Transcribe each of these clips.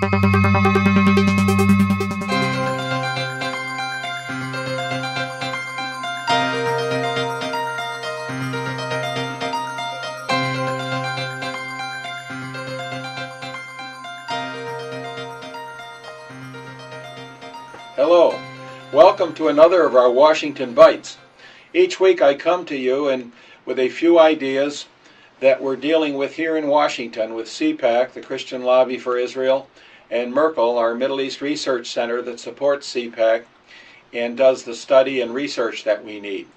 Hello, welcome to another of our Washington Bites. Each week I come to you and with a few ideas that we're dealing with here in Washington with CPAC, the Christian Lobby for Israel, and Merkel, our Middle East Research Center that supports CPAC and does the study and research that we need.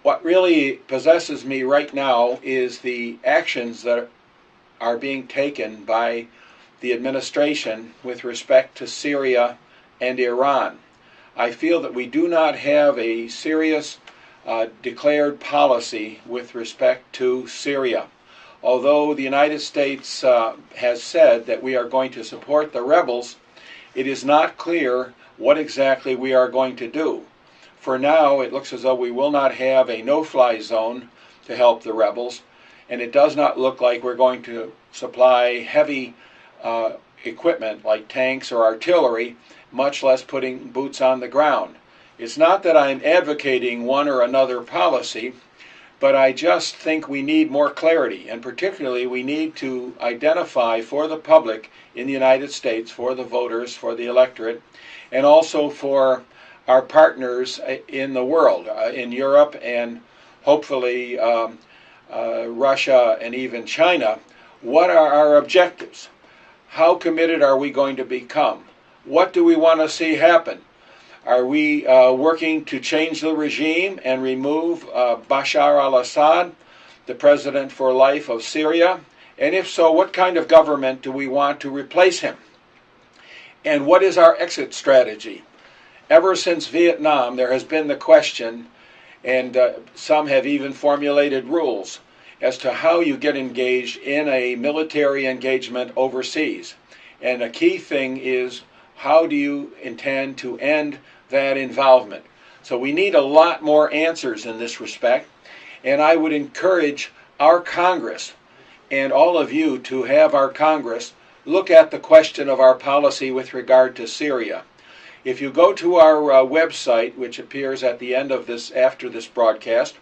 What really possesses me right now is the actions that are being taken by the administration with respect to Syria and Iran. I feel that we do not have a serious declared policy with respect to Syria. Although the United States has said that we are going to support the rebels, it is not clear what exactly we are going to do. For now, it looks as though we will not have a no-fly zone to help the rebels, and it does not look like we're going to supply heavy equipment like tanks or artillery, much less putting boots on the ground. It's not that I'm advocating one or another policy, but I just think we need more clarity, and particularly we need to identify for the public in the United States, for the voters, for the electorate, and also for our partners in the world, in Europe and hopefully Russia and even China, what are our objectives? How committed are we going to become? What do we want to see happen? Are we working to change the regime and remove Bashar al-Assad, the president for life of Syria? And if so, what kind of government do we want to replace him? And what is our exit strategy? Ever since Vietnam, there has been the question, and some have even formulated rules, as to how you get engaged in a military engagement overseas. And a key thing is, how do you intend to end that involvement? So we need a lot more answers in this respect, and I would encourage our Congress and all of you to have our Congress look at the question of our policy with regard to Syria. If you go to our website, which appears at the end of this, after this broadcast,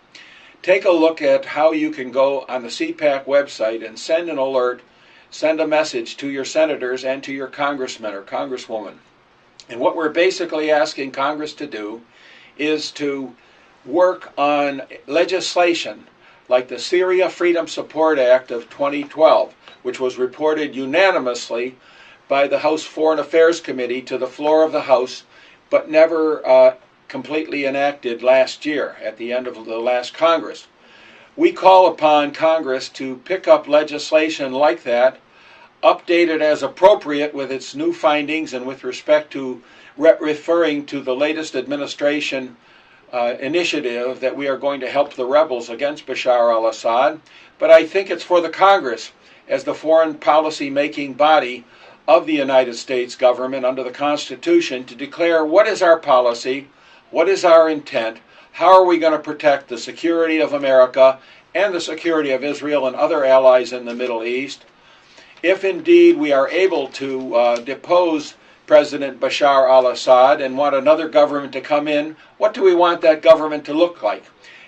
take a look at how you can go on the CPAC website and send an alert, send a message to your senators and to your congressman or congresswoman. And what we're basically asking Congress to do is to work on legislation like the Syria Freedom Support Act of 2012, which was reported unanimously by the House Foreign Affairs Committee to the floor of the House, but never completely enacted last year at the end of the last Congress. We call upon Congress to pick up legislation like that, update it as appropriate with its new findings and with respect to referring to the latest administration initiative that we are going to help the rebels against Bashar al-Assad. But I think it's for the Congress, as the foreign policy making body of the United States government under the Constitution, to declare what is our policy, what is our intent, how are we going to protect the security of America and the security of Israel and other allies in the Middle East. If indeed we are able to depose President Bashar al-Assad and want another government to come in, what do we want that government to look like?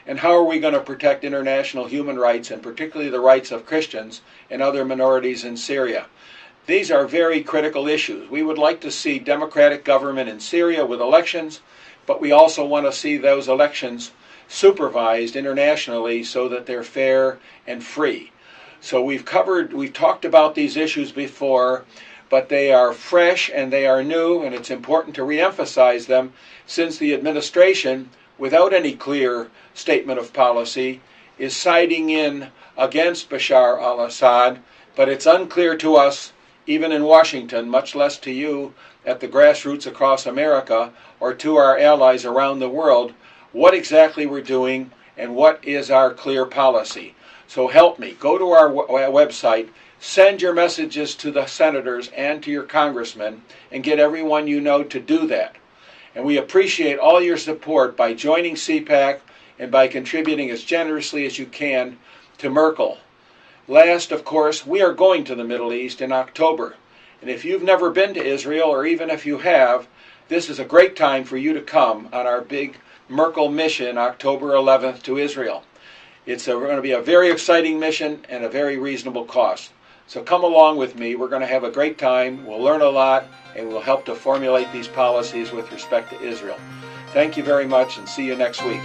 And how are we going to protect international human rights, and particularly the rights of Christians and other minorities in Syria? These are very critical issues. We would like to see democratic government in Syria with elections, but we also want to see those elections supervised internationally so that they're fair and free. So we've talked about these issues before, but they are fresh and they are new, and it's important to reemphasize them since the administration, without any clear statement of policy, is siding in against Bashar al-Assad, but it's unclear to us, even in Washington, much less to you at the grassroots across America or to our allies around the world, what exactly we're doing and what is our clear policy. So help me. Go to our website, send your messages to the senators and to your congressmen, and get everyone you know to do that. And we appreciate all your support by joining CPAC and by contributing as generously as you can to Merkel. Last, of course, we are going to the Middle East in October, And if you've never been to Israel, or even if you have, this is a great time for you to come on our big Merkel mission, October 11th, to Israel. It's going to be a very exciting mission and a very reasonable cost. So come along with me. We're going to have a great time. We'll learn a lot, and we'll help to formulate these policies with respect to Israel. Thank you very much, and see you next week.